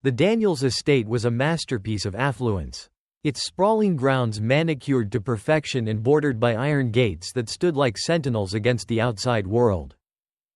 The Daniels estate was a masterpiece of affluence. Its sprawling grounds manicured to perfection and bordered by iron gates that stood like sentinels against the outside world.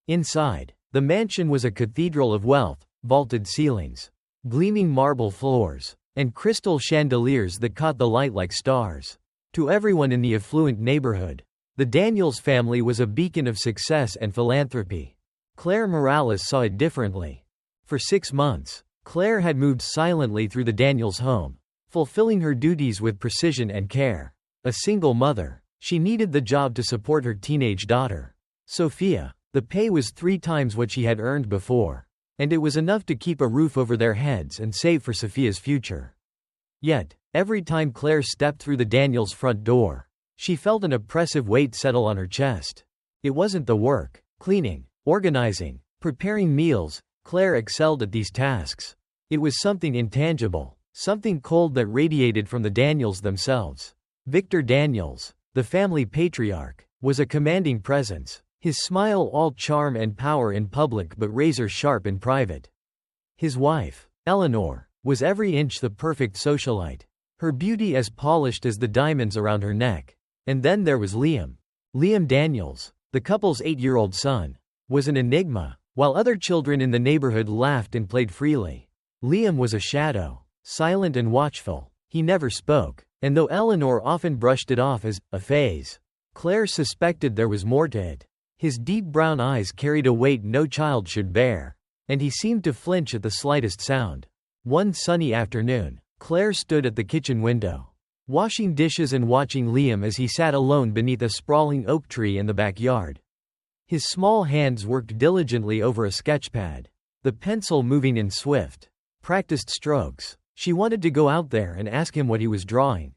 Inside, the mansion was a cathedral of wealth, vaulted ceilings, gleaming marble floors, and crystal chandeliers that caught the light like stars. To everyone in the affluent neighborhood, the Daniels family was a beacon of success and philanthropy. Claire Morales saw it differently. For 6 months, Claire had moved silently through the Daniels home, fulfilling her duties with precision and care. A single mother, she needed the job to support her teenage daughter, Sophia. The pay was 3 times what she had earned before, and it was enough to keep a roof over their heads and save for Sophia's future. Yet, every time Claire stepped through the Daniels' front door, she felt an oppressive weight settle on her chest. It wasn't the work, cleaning, organizing, preparing meals. Claire excelled at these tasks. It was something intangible, something cold that radiated from the Daniels themselves. Victor Daniels, the family patriarch, was a commanding presence. His smile all charm and power in public but razor-sharp in private. His wife, Eleanor, was every inch the perfect socialite, her beauty as polished as the diamonds around her neck. And then there was Liam. Liam Daniels, the couple's 8-year-old son, was an enigma. While other children in the neighborhood laughed and played freely, Liam was a shadow, silent and watchful. He never spoke, and though Eleanor often brushed it off as a phase, Claire suspected there was more to it. His deep brown eyes carried a weight no child should bear, and he seemed to flinch at the slightest sound. One sunny afternoon, Claire stood at the kitchen window, washing dishes and watching Liam as he sat alone beneath a sprawling oak tree in the backyard. His small hands worked diligently over a sketchpad, the pencil moving in swift, practiced strokes. She wanted to go out there and ask him what he was drawing,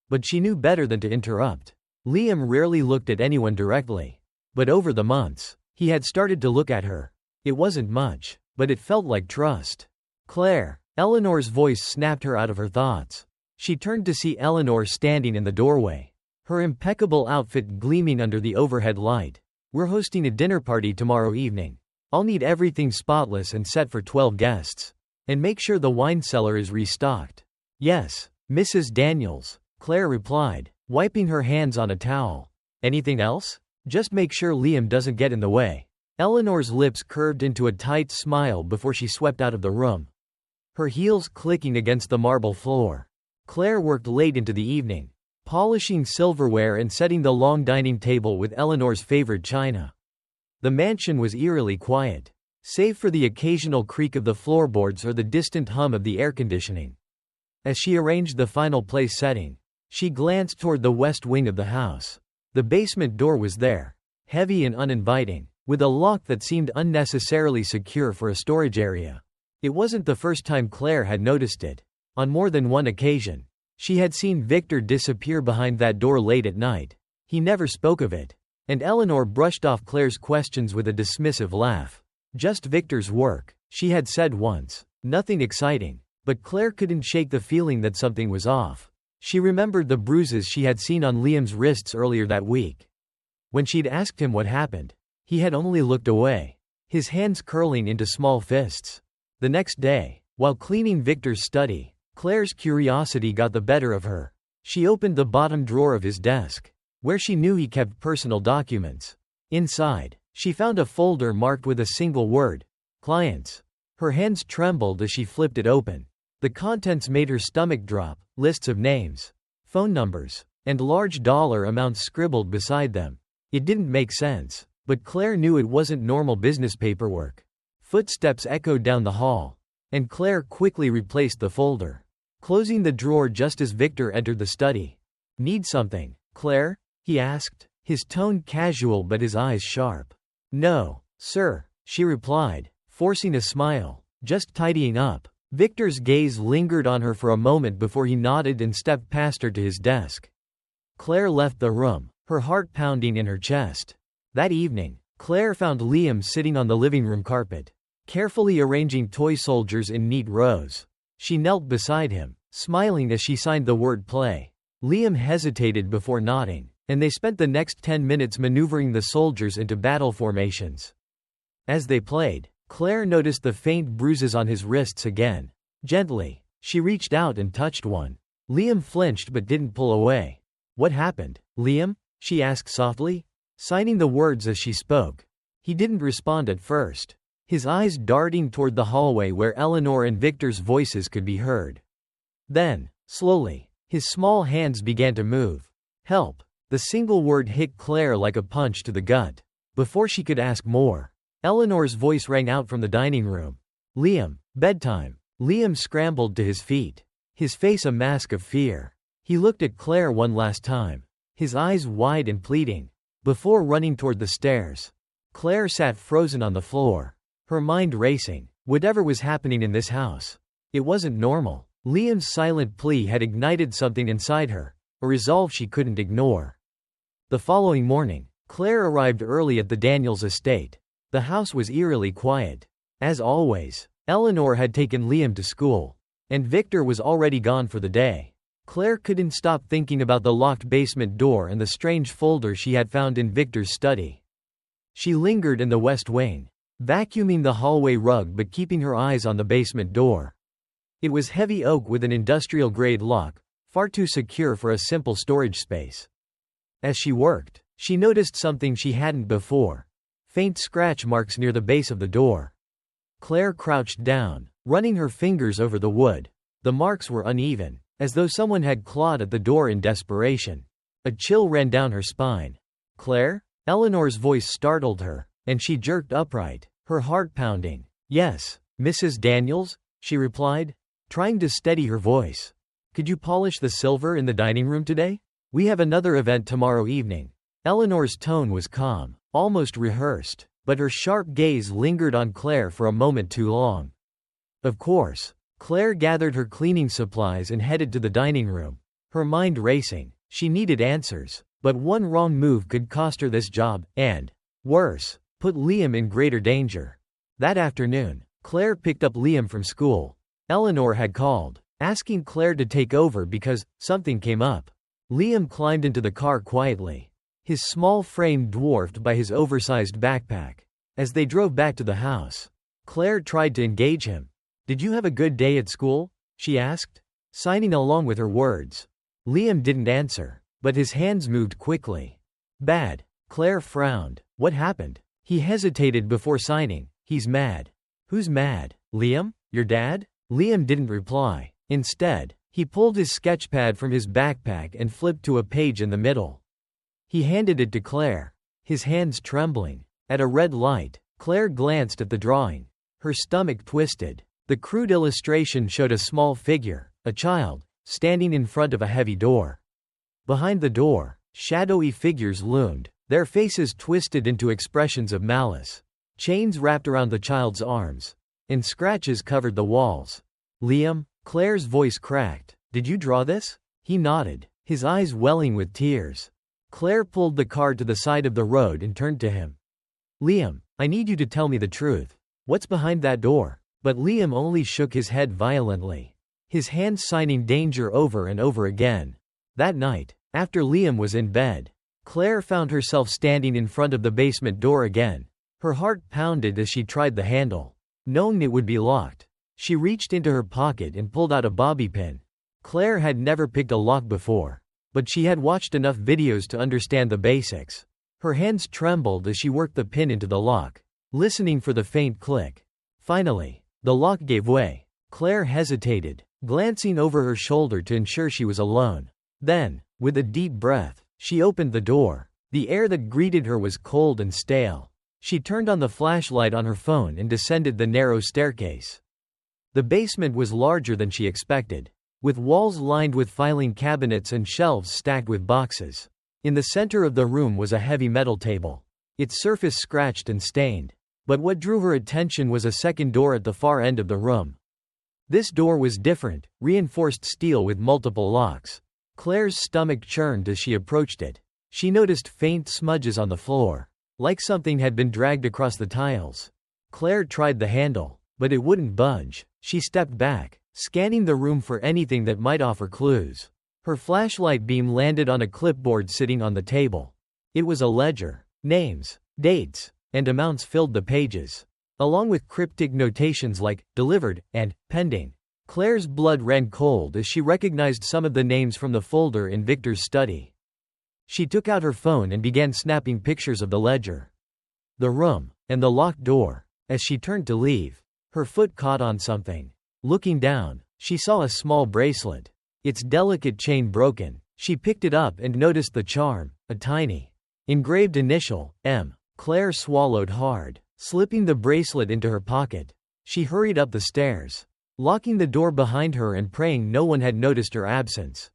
but she knew better than to interrupt. Liam rarely looked at anyone directly. But over the months, he had started to look at her. It wasn't much, but it felt like trust. Claire, Eleanor's voice snapped her out of her thoughts. She turned to see Eleanor standing in the doorway, her impeccable outfit gleaming under the overhead light. "We're hosting a dinner party tomorrow evening. I'll need everything spotless and set for 12 guests. And make sure the wine cellar is restocked." "Yes, Mrs. Daniels," Claire replied, wiping her hands on a towel. "Anything else? Just make sure Liam doesn't get in the way." Eleanor's lips curved into a tight smile before she swept out of the room, her heels clicking against the marble floor. Claire worked late into the evening, polishing silverware and setting the long dining table with Eleanor's favorite china. The mansion was eerily quiet, save for the occasional creak of the floorboards or the distant hum of the air conditioning. As she arranged the final place setting, she glanced toward the west wing of the house. The basement door was there, heavy and uninviting, with a lock that seemed unnecessarily secure for a storage area. It wasn't the first time Claire had noticed it. On more than one occasion, she had seen Victor disappear behind that door late at night. He never spoke of it, and Eleanor brushed off Claire's questions with a dismissive laugh. "Just Victor's work," she had said once. Nothing exciting, but Claire couldn't shake the feeling that something was off. She remembered the bruises she had seen on Liam's wrists earlier that week. When she'd asked him what happened, he had only looked away, his hands curling into small fists. The next day, while cleaning Victor's study, Claire's curiosity got the better of her. She opened the bottom drawer of his desk, where she knew he kept personal documents. Inside, she found a folder marked with a single word: clients. Her hands trembled as she flipped it open. The contents made her stomach drop, lists of names, phone numbers, and large dollar amounts scribbled beside them. It didn't make sense, but Claire knew it wasn't normal business paperwork. Footsteps echoed down the hall, and Claire quickly replaced the folder, closing the drawer just as Victor entered the study. "Need something, Claire?" he asked, his tone casual but his eyes sharp. "No, sir," she replied, forcing a smile. "Just tidying up." Victor's gaze lingered on her for a moment before he nodded and stepped past her to his desk. Claire left the room, her heart pounding in her chest. That evening, Claire found Liam sitting on the living room carpet, carefully arranging toy soldiers in neat rows. She knelt beside him, smiling as she signed the word play. Liam hesitated before nodding, and they spent the next 10 minutes maneuvering the soldiers into battle formations. As they played, Claire noticed the faint bruises on his wrists again, Gently, she reached out and touched one. Liam flinched but didn't pull away. What happened, Liam? She asked softly, signing the words as she spoke. He didn't respond at first, his eyes darting toward the hallway where Eleanor and Victor's voices could be heard. Then, slowly, his small hands began to move. Help! The single word hit Claire like a punch to the gut. Before she could ask more, Eleanor's voice rang out from the dining room. Liam, bedtime. Liam scrambled to his feet, his face a mask of fear. He looked at Claire one last time, his eyes wide and pleading, before running toward the stairs. Claire sat frozen on the floor, her mind racing. Whatever was happening in this house, it wasn't normal. Liam's silent plea had ignited something inside her, a resolve she couldn't ignore. The following morning, Claire arrived early at the Daniels estate. The house was eerily quiet. As always, Eleanor had taken Liam to school, and Victor was already gone for the day. Claire couldn't stop thinking about the locked basement door and the strange folder she had found in Victor's study. She lingered in the west wing, vacuuming the hallway rug but keeping her eyes on the basement door. It was heavy oak with an industrial-grade lock, far too secure for a simple storage space. As she worked, she noticed something she hadn't before: faint scratch marks near the base of the door. Claire crouched down, running her fingers over the wood. The marks were uneven, as though someone had clawed at the door in desperation. A chill ran down her spine. Claire? Eleanor's voice startled her, and she jerked upright, her heart pounding. Yes, Mrs. Daniels, she replied, trying to steady her voice. Could you polish the silver in the dining room today? We have another event tomorrow evening. Eleanor's tone was calm, almost rehearsed, but her sharp gaze lingered on Claire for a moment too long. Of course. Claire gathered her cleaning supplies and headed to the dining room, her mind racing. She needed answers, but one wrong move could cost her this job, and, worse, put Liam in greater danger. That afternoon, Claire picked up Liam from school. Eleanor had called, asking Claire to take over because something came up. Liam climbed into the car quietly, his small frame dwarfed by his oversized backpack. As they drove back to the house, Claire tried to engage him. Did you have a good day at school? She asked, signing along with her words. Liam didn't answer, but his hands moved quickly. Bad. Claire frowned. What happened? He hesitated before signing. He's mad. Who's mad? Liam? Your dad? Liam didn't reply. Instead, he pulled his sketchpad from his backpack and flipped to a page in the middle. He handed it to Claire, his hands trembling. At a red light, Claire glanced at the drawing. Her stomach twisted. The crude illustration showed a small figure, a child, standing in front of a heavy door. Behind the door, shadowy figures loomed, their faces twisted into expressions of malice. Chains wrapped around the child's arms, and scratches covered the walls. Liam? Claire's voice cracked. Did you draw this? He nodded, his eyes welling with tears. Claire pulled the car to the side of the road and turned to him. Liam, I need you to tell me the truth. What's behind that door? But Liam only shook his head violently, his hands signing danger over and over again. That night, after Liam was in bed, Claire found herself standing in front of the basement door again. Her heart pounded as she tried the handle, knowing it would be locked. She reached into her pocket and pulled out a bobby pin. Claire had never picked a lock before, but she had watched enough videos to understand the basics. Her hands trembled as she worked the pin into the lock, listening for the faint click. Finally, the lock gave way. Claire hesitated, glancing over her shoulder to ensure she was alone. Then, with a deep breath, she opened the door. The air that greeted her was cold and stale. She turned on the flashlight on her phone and descended the narrow staircase. The basement was larger than she expected, with walls lined with filing cabinets and shelves stacked with boxes. In the center of the room was a heavy metal table, its surface scratched and stained. But what drew her attention was a second door at the far end of the room. This door was different, reinforced steel with multiple locks. Claire's stomach churned as she approached it. She noticed faint smudges on the floor, like something had been dragged across the tiles. Claire tried the handle, but it wouldn't budge. She stepped back, scanning the room for anything that might offer clues. Her flashlight beam landed on a clipboard sitting on the table. It was a ledger. Names, dates, and amounts filled the pages, along with cryptic notations like delivered and pending. Claire's blood ran cold as she recognized some of the names from the folder in Victor's study. She took out her phone and began snapping pictures of the ledger, the room, and the locked door. As she turned to leave, her foot caught on something. Looking down, she saw a small bracelet, its delicate chain broken. She picked it up and noticed the charm, a tiny, engraved initial, M. Claire swallowed hard, slipping the bracelet into her pocket. She hurried up the stairs, locking the door behind her and praying no one had noticed her absence.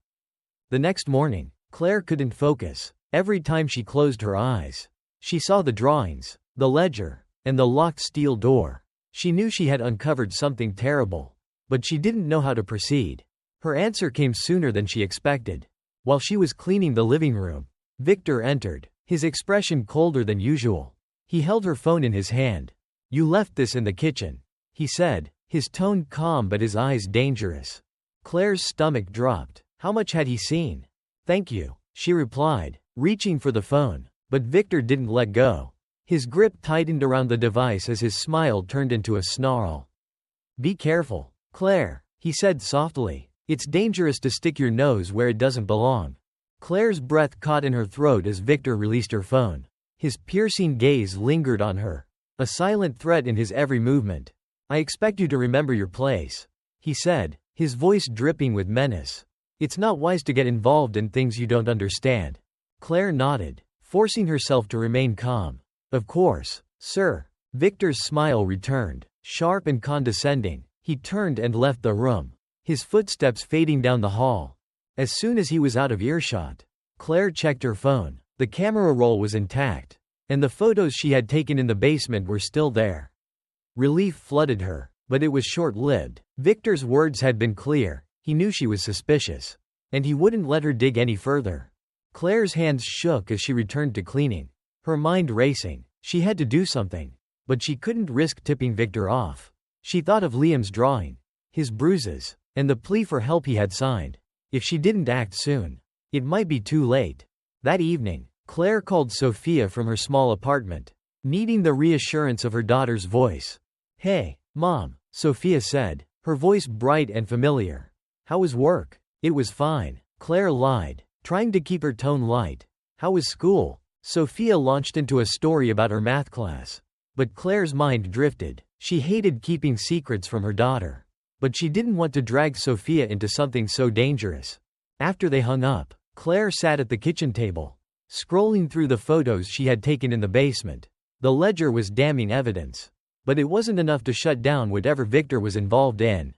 The next morning, Claire couldn't focus. Every time she closed her eyes, she saw the drawings, the ledger, and the locked steel door. She knew she had uncovered something terrible, but she didn't know how to proceed. Her answer came sooner than she expected. While she was cleaning the living room, Victor entered, his expression colder than usual. He held her phone in his hand. "You left this in the kitchen," he said, his tone calm but his eyes dangerous. Claire's stomach dropped. How much had he seen? "Thank you," she replied, reaching for the phone. But Victor didn't let go. His grip tightened around the device as his smile turned into a snarl. "Be careful, Claire," he said softly. "It's dangerous to stick your nose where it doesn't belong." Claire's breath caught in her throat as Victor released her phone. His piercing gaze lingered on her, a silent threat in his every movement. "I expect you to remember your place," he said, his voice dripping with menace. "It's not wise to get involved in things you don't understand." Claire nodded, forcing herself to remain calm. "Of course, sir." Victor's smile returned, sharp and condescending. He turned and left the room, his footsteps fading down the hall. As soon as he was out of earshot, Claire checked her phone. The camera roll was intact, and the photos she had taken in the basement were still there. Relief flooded her, but it was short-lived. Victor's words had been clear. He knew she was suspicious, and he wouldn't let her dig any further. Claire's hands shook as she returned to cleaning, her mind racing. She had to do something, but she couldn't risk tipping Victor off. She thought of Liam's drawing, his bruises, and the plea for help he had signed. If she didn't act soon, it might be too late. That evening, Claire called Sophia from her small apartment, needing the reassurance of her daughter's voice. "Hey, Mom," Sophia said, her voice bright and familiar. "How was work?" "It was fine," Claire lied, trying to keep her tone light. "How was school?" Sophia launched into a story about her math class. But Claire's mind drifted. She hated keeping secrets from her daughter, but she didn't want to drag Sophia into something so dangerous. After they hung up, Claire sat at the kitchen table, scrolling through the photos she had taken in the basement. The ledger was damning evidence, but it wasn't enough to shut down whatever Victor was involved in.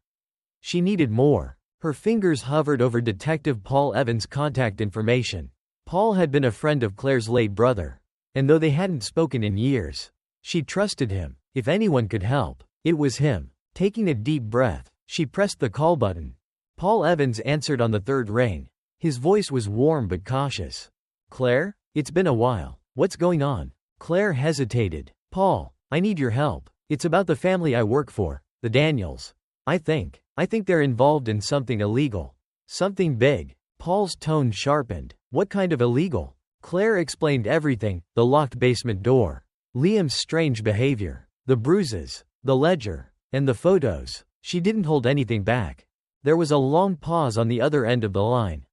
She needed more. Her fingers hovered over Detective Paul Evans' contact information. Paul had been a friend of Claire's late brother, and though they hadn't spoken in years, she trusted him. If anyone could help, it was him. Taking a deep breath, she pressed the call button. Paul Evans answered on the third ring. His voice was warm but cautious. "Claire? It's been a while. What's going on?" Claire hesitated. "Paul, I need your help. It's about the family I work for, the Daniels. I think they're involved in something illegal. Something big." Paul's tone sharpened. "What kind of illegal?" Claire explained everything: the locked basement door, Liam's strange behavior, the bruises, the ledger, and the photos. She didn't hold anything back. There was a long pause on the other end of the line.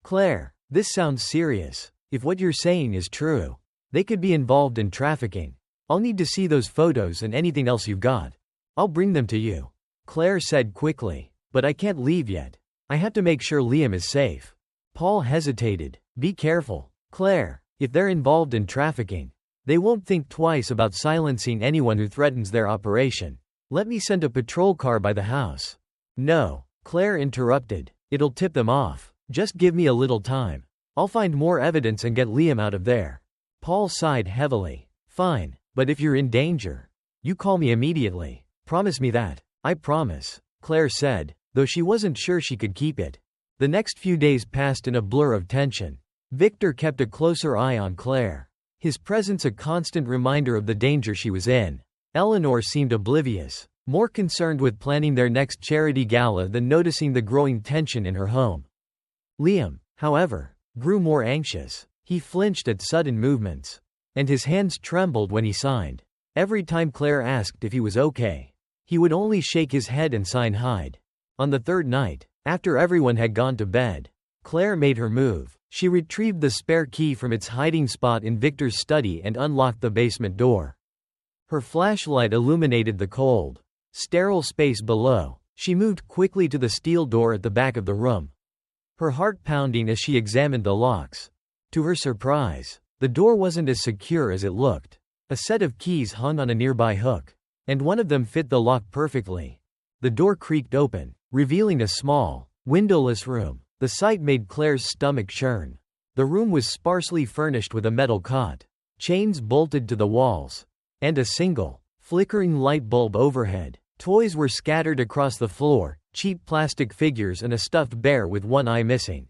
"Claire, this sounds serious. If what you're saying is true, they could be involved in trafficking. I'll need to see those photos and anything else you've got. I'll bring them to you," Claire said quickly. "But I can't leave yet. I have to make sure Liam is safe." Paul hesitated. "Be careful, Claire. If they're involved in trafficking, they won't think twice about silencing anyone who threatens their operation. Let me send a patrol car by the house." "No," Claire interrupted. "It'll tip them off. Just give me a little time. I'll find more evidence and get Liam out of there." Paul sighed heavily. "Fine, but if you're in danger, you call me immediately. Promise me that." "I promise," Claire said, though she wasn't sure she could keep it. The next few days passed in a blur of tension. Victor kept a closer eye on Claire, his presence a constant reminder of the danger she was in. Eleanor seemed oblivious, more concerned with planning their next charity gala than noticing the growing tension in her home. Liam, however, grew more anxious. He flinched at sudden movements, and his hands trembled when he signed. Every time Claire asked if he was okay, he would only shake his head and sign hide. On the third night, after everyone had gone to bed, Claire made her move. She retrieved the spare key from its hiding spot in Victor's study and unlocked the basement door. Her flashlight illuminated the cold, sterile space below. She moved quickly to the steel door at the back of the room, her heart pounding as she examined the locks. To her surprise, the door wasn't as secure as it looked. A set of keys hung on a nearby hook, and one of them fit the lock perfectly. The door creaked open, revealing a small, windowless room. The sight made Claire's stomach churn. The room was sparsely furnished with a metal cot, chains bolted to the walls, and a single, flickering light bulb overhead. Toys were scattered across the floor, cheap plastic figures and a stuffed bear with one eye missing.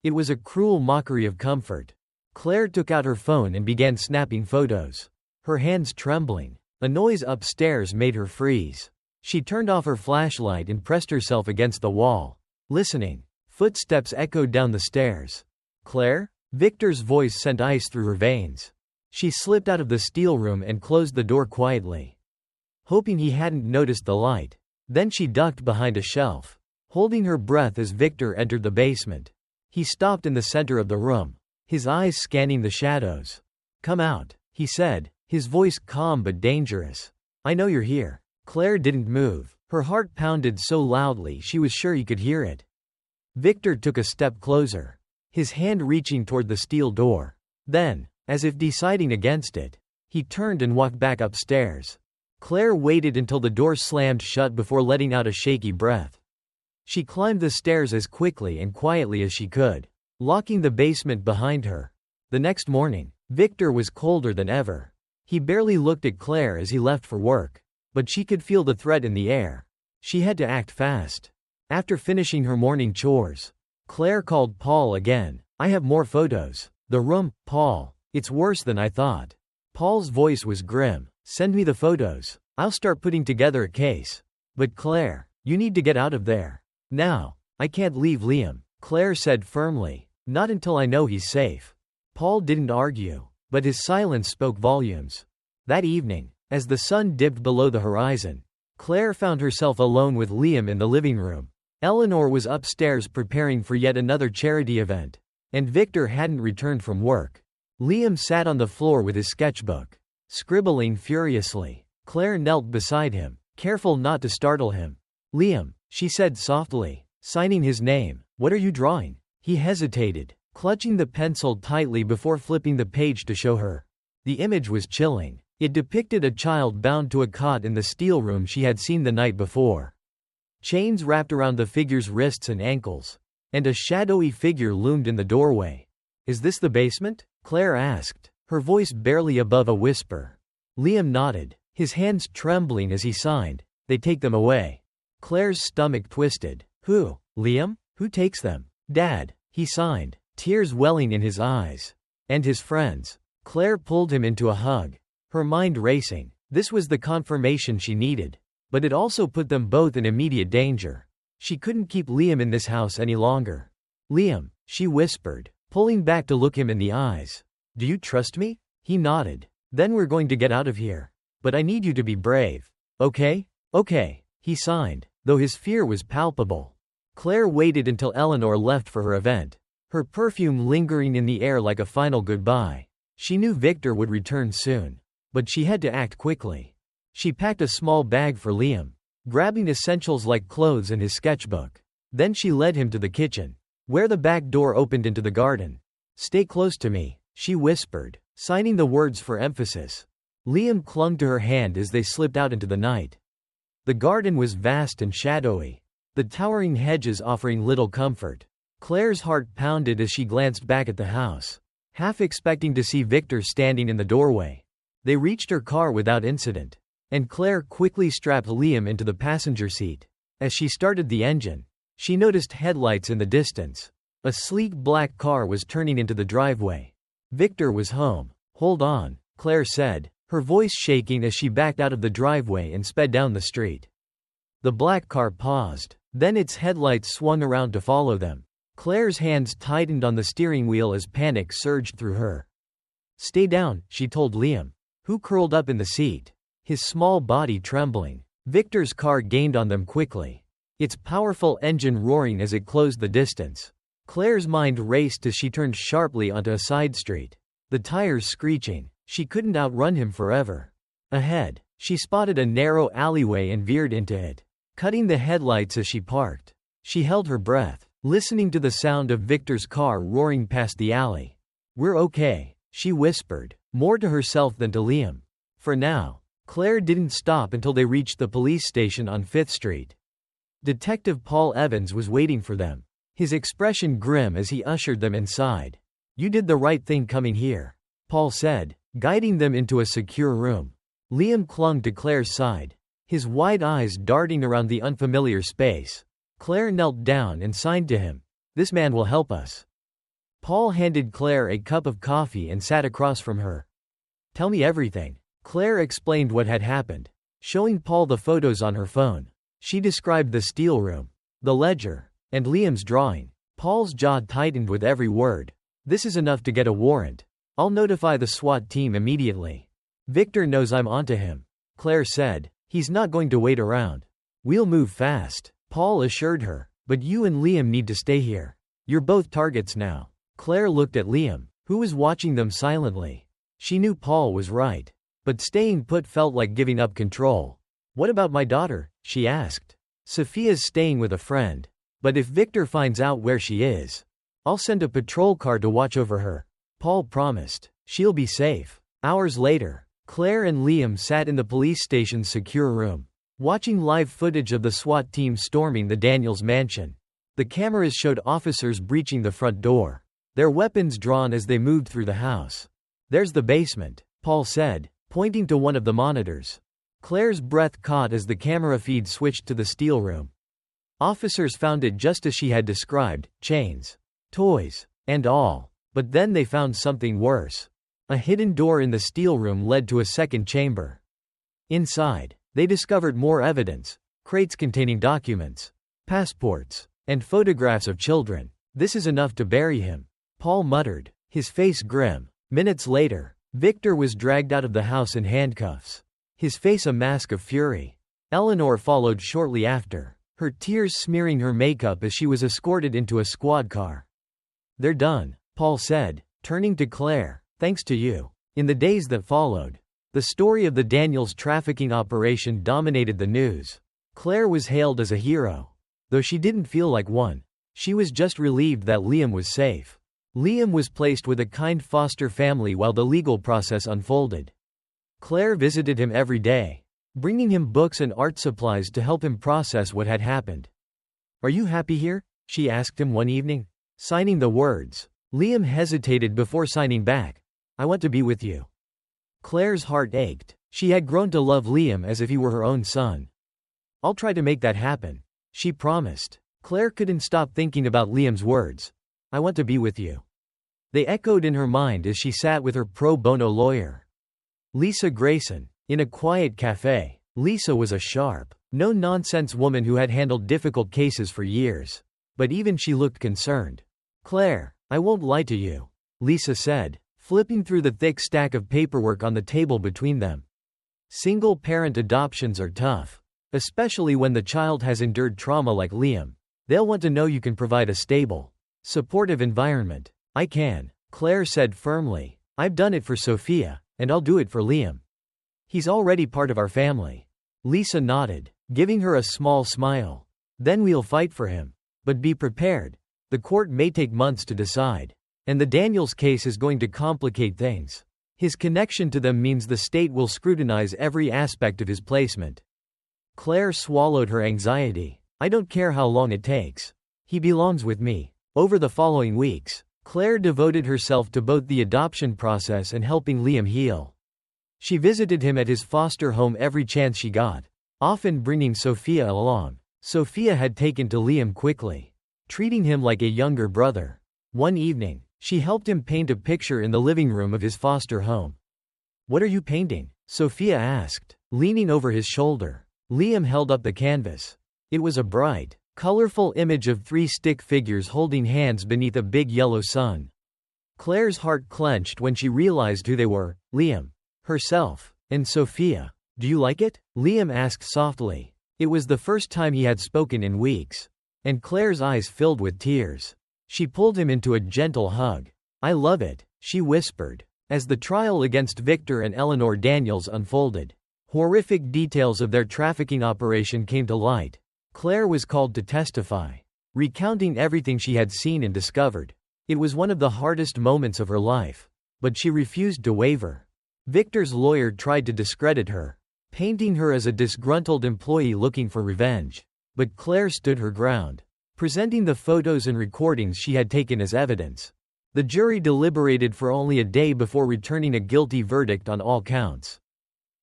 It was a cruel mockery of comfort. Claire took out her phone and began snapping photos, her hands trembling. A noise upstairs made her freeze. She turned off her flashlight and pressed herself against the wall, listening. Footsteps echoed down the stairs. Claire? Victor's voice sent ice through her veins. She slipped out of the steel room and closed the door quietly, hoping he hadn't noticed the light. Then she ducked behind a shelf, holding her breath as Victor entered the basement. He stopped in the center of the room, his eyes scanning the shadows. "Come out," he said, his voice calm but dangerous. "I know you're here." Claire didn't move. Her heart pounded so loudly she was sure he could hear it. Victor took a step closer, his hand reaching toward the steel door. Then, as if deciding against it, he turned and walked back upstairs. Claire waited until the door slammed shut before letting out a shaky breath. She climbed the stairs as quickly and quietly as she could, locking the basement behind her. The next morning, Victor was colder than ever. He barely looked at Claire as he left for work, but she could feel the threat in the air. She had to act fast. After finishing her morning chores, Claire called Paul again. "I have more photos." "The room, Paul. It's worse than I thought." Paul's voice was grim. "Send me the photos. I'll start putting together a case." "But Claire, you need to get out of there. Now." "I can't leave Liam," Claire said firmly. "Not until I know he's safe." Paul didn't argue, but his silence spoke volumes. That evening, as the sun dipped below the horizon, Claire found herself alone with Liam in the living room. Eleanor was upstairs preparing for yet another charity event, and Victor hadn't returned from work. Liam sat on the floor with his sketchbook, scribbling furiously. Claire knelt beside him, careful not to startle him. "Liam," she said softly, signing his name. "What are you drawing?" He hesitated, clutching the pencil tightly before flipping the page to show her. The image was chilling. It depicted a child bound to a cot in the steel room she had seen the night before. Chains wrapped around the figure's wrists and ankles, and a shadowy figure loomed in the doorway. "Is this the basement?" Claire asked, her voice barely above a whisper. Liam nodded, his hands trembling as he signed. "They take them away." Claire's stomach twisted. "Who? Liam? Who takes them?" "Dad," he signed, tears welling in his eyes. "And his friends." Claire pulled him into a hug, her mind racing. This was the confirmation she needed. But it also put them both in immediate danger. She couldn't keep Liam in this house any longer. "Liam," she whispered, pulling back to look him in the eyes. "Do you trust me?" He nodded. "Then we're going to get out of here. But I need you to be brave. Okay?" "Okay," he signed, though his fear was palpable. Claire waited until Eleanor left for her event, her perfume lingering in the air like a final goodbye. She knew Victor would return soon, but she had to act quickly. She packed a small bag for Liam, grabbing essentials like clothes and his sketchbook. Then she led him to the kitchen, where the back door opened into the garden. "Stay close to me," she whispered, signing the words for emphasis. Liam clung to her hand as they slipped out into the night. The garden was vast and shadowy, the towering hedges offering little comfort. Claire's heart pounded as she glanced back at the house, half expecting to see Victor standing in the doorway. They reached her car without incident, and Claire quickly strapped Liam into the passenger seat. As she started the engine, she noticed headlights in the distance. A sleek black car was turning into the driveway. Victor was home. "Hold on," Claire said, her voice shaking as she backed out of the driveway and sped down the street. The black car paused, then its headlights swung around to follow them. Claire's hands tightened on the steering wheel as panic surged through her. "Stay down," she told Liam, who curled up in the seat, his small body trembling. Victor's car gained on them quickly. its powerful engine roaring as it closed the distance. Claire's mind raced as she turned sharply onto a side street. The tires screeching. She couldn't outrun him forever. Ahead, she spotted a narrow alleyway and veered into it, cutting the headlights as she parked. She held her breath, listening to the sound of Victor's car roaring past the alley. "We're okay," she whispered, more to herself than to Liam. For now. Claire didn't stop until they reached the police station on 5th Street. Detective Paul Evans was waiting for them, his expression grim as he ushered them inside. "You did the right thing coming here," Paul said, guiding them into a secure room. Liam clung to Claire's side, his wide eyes darting around the unfamiliar space. Claire knelt down and signed to him. "This man will help us." Paul handed Claire a cup of coffee and sat across from her. "Tell me everything." Claire explained what had happened, showing Paul the photos on her phone. She described the steel room, the ledger, and Liam's drawing. Paul's jaw tightened with every word. "This is enough to get a warrant. I'll notify the SWAT team immediately." "Victor knows I'm onto him," Claire said. "He's not going to wait around. We'll move fast," Paul assured her. "But you and Liam need to stay here. You're both targets now." Claire looked at Liam, who was watching them silently. She knew Paul was right, but staying put felt like giving up control. "What about my daughter?" she asked. "Sophia's staying with a friend. But if Victor finds out where she is, I'll send a patrol car to watch over her," Paul promised. "She'll be safe." Hours later, Claire and Liam sat in the police station's secure room, watching live footage of the SWAT team storming the Daniels mansion. The cameras showed officers breaching the front door, their weapons drawn as they moved through the house. "There's the basement," Paul said, pointing to one of the monitors. Claire's breath caught as the camera feed switched to the steel room. Officers found it just as she had described, chains, toys, and all. But then they found something worse. A hidden door in the steel room led to a second chamber. Inside, they discovered more evidence, crates containing documents, passports, and photographs of children. "This is enough to bury him," Paul muttered, his face grim. Minutes later, Victor was dragged out of the house in handcuffs, his face a mask of fury. Eleanor followed shortly after, her tears smearing her makeup as she was escorted into a squad car. "They're done," Paul said, turning to Claire. "Thanks to you." In the days that followed, the story of the Daniels trafficking operation dominated the news. Claire was hailed as a hero, though she didn't feel like one. She was just relieved that Liam was safe. Liam was placed with a kind foster family while the legal process unfolded. Claire visited him every day, bringing him books and art supplies to help him process what had happened. "Are you happy here?" she asked him one evening. Signing the words, Liam hesitated before signing back. "I want to be with you." Claire's heart ached. She had grown to love Liam as if he were her own son. "I'll try to make that happen," she promised. Claire couldn't stop thinking about Liam's words. "I want to be with you." They echoed in her mind as she sat with her pro bono lawyer, Lisa Grayson, in a quiet cafe. Lisa was a sharp, no-nonsense woman who had handled difficult cases for years. But even she looked concerned. "Claire, I won't lie to you," Lisa said, flipping through the thick stack of paperwork on the table between them. "Single-parent adoptions are tough, especially when the child has endured trauma like Liam. They'll want to know you can provide a stable, supportive environment." "I can," Claire said firmly. "I've done it for Sophia, and I'll do it for Liam. He's already part of our family." Lisa nodded, giving her a small smile. "Then we'll fight for him. But be prepared. The court may take months to decide. And the Daniels case is going to complicate things. His connection to them means the state will scrutinize every aspect of his placement." Claire swallowed her anxiety. "I don't care how long it takes. He belongs with me." Over the following weeks, Claire devoted herself to both the adoption process and helping Liam heal. She visited him at his foster home every chance she got, often bringing Sophia along. Sophia had taken to Liam quickly, treating him like a younger brother. One evening, she helped him paint a picture in the living room of his foster home. "What are you painting?" Sophia asked, leaning over his shoulder. Liam held up the canvas. It was a bright, colorful image of 3 stick figures holding hands beneath a big yellow sun. Claire's heart clenched when she realized who they were: Liam, herself, and Sophia. "Do you like it?" Liam asked softly. It was the first time he had spoken in weeks. And Claire's eyes filled with tears. She pulled him into a gentle hug. "I love it," she whispered. As the trial against Victor and Eleanor Daniels unfolded, horrific details of their trafficking operation came to light. Claire was called to testify, recounting everything she had seen and discovered. It was one of the hardest moments of her life. But she refused to waver. Victor's lawyer tried to discredit her, painting her as a disgruntled employee looking for revenge. But Claire stood her ground, presenting the photos and recordings she had taken as evidence. The jury deliberated for only a day before returning a guilty verdict on all counts.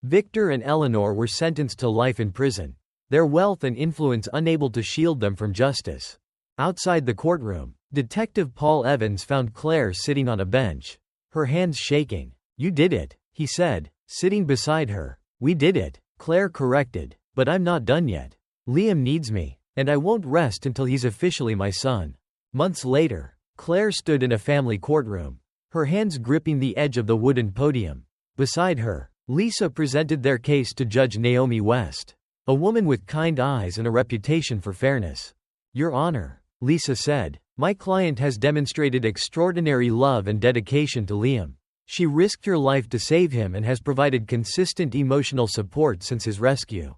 Victor and Eleanor were sentenced to life in prison, their wealth and influence unable to shield them from justice. Outside the courtroom, Detective Paul Evans found Claire sitting on a bench, her hands shaking. "You did it," he said, sitting beside her. "We did it," Claire corrected, "but I'm not done yet. Liam needs me, and I won't rest until he's officially my son." Months later, Claire stood in a family courtroom, her hands gripping the edge of the wooden podium. Beside her, Lisa presented their case to Judge Naomi West, a woman with kind eyes and a reputation for fairness. "Your Honor," Lisa said, "my client has demonstrated extraordinary love and dedication to Liam. She risked her life to save him and has provided consistent emotional support since his rescue.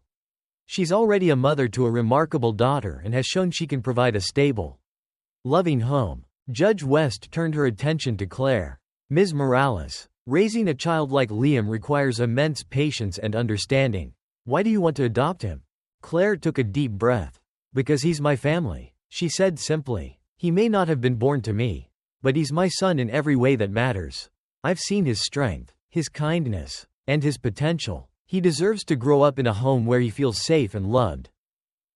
She's already a mother to a remarkable daughter and has shown she can provide a stable, loving home." Judge West turned her attention to Claire. "Ms. Morales, raising a child like Liam requires immense patience and understanding. Why do you want to adopt him?" Claire took a deep breath. "Because he's my family," she said simply. "He may not have been born to me, but he's my son in every way that matters. I've seen his strength, his kindness, and his potential. He deserves to grow up in a home where he feels safe and loved.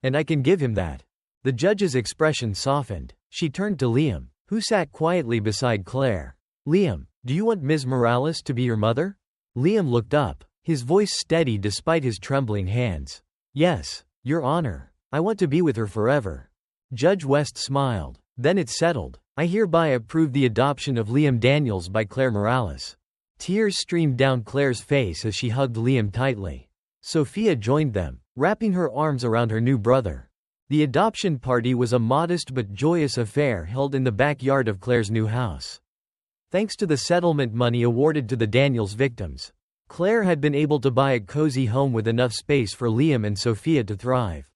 And I can give him that." The judge's expression softened. She turned to Liam, who sat quietly beside Claire. "Liam, do you want Ms. Morales to be your mother?" Liam looked up, his voice steady despite his trembling hands. "Yes, Your Honor. I want to be with her forever." Judge West smiled. "Then it's settled. I hereby approve the adoption of Liam Daniels by Claire Morales." Tears streamed down Claire's face as she hugged Liam tightly. Sophia joined them, wrapping her arms around her new brother. The adoption party was a modest but joyous affair held in the backyard of Claire's new house. Thanks to the settlement money awarded to the Daniels victims, Claire had been able to buy a cozy home with enough space for Liam and Sophia to thrive.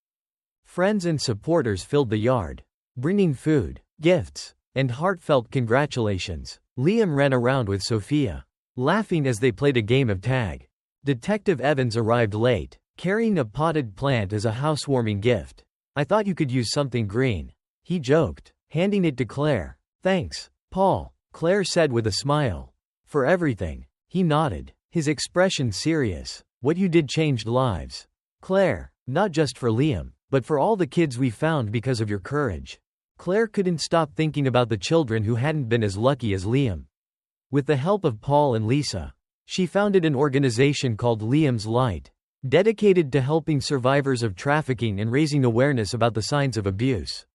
Friends and supporters filled the yard, bringing food, gifts, and heartfelt congratulations. Liam ran around with Sophia, laughing as they played a game of tag. Detective Evans arrived late, carrying a potted plant as a housewarming gift. "I thought you could use something green," he joked, handing it to Claire. "Thanks, Paul," Claire said with a smile. "For everything." He nodded, his expression serious. "What you did changed lives, Claire, not just for Liam, but for all the kids we found because of your courage." Claire couldn't stop thinking about the children who hadn't been as lucky as Liam. With the help of Paul and Lisa, she founded an organization called Liam's Light, dedicated to helping survivors of trafficking and raising awareness about the signs of abuse.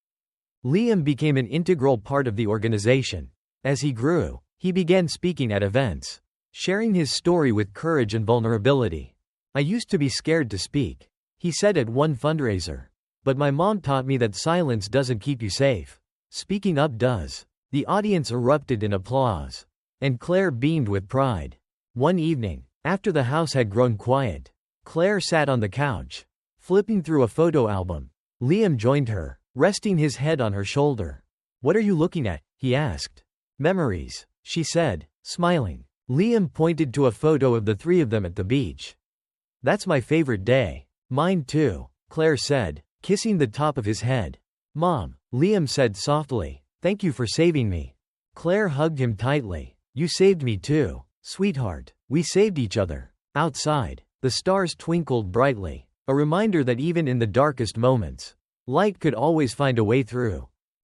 Liam became an integral part of the organization. As he grew, he began speaking at events, sharing his story with courage and vulnerability. "I used to be scared to speak," he said at one fundraiser. "But my mom taught me that silence doesn't keep you safe. Speaking up does." The audience erupted in applause, and Claire beamed with pride. One evening, after the house had grown quiet, Claire sat on the couch, flipping through a photo album. Liam joined her, resting his head on her shoulder. "What are you looking at?" he asked. "Memories," she said, smiling. Liam pointed to a photo of the three of them at the beach. "That's my favorite day." "Mine too," Claire said, kissing the top of his head. "Mom," Liam said softly, "thank you for saving me." Claire hugged him tightly. "You saved me too, sweetheart. We saved each other." Outside, the stars twinkled brightly, a reminder that even in the darkest moments, light could always find a way through.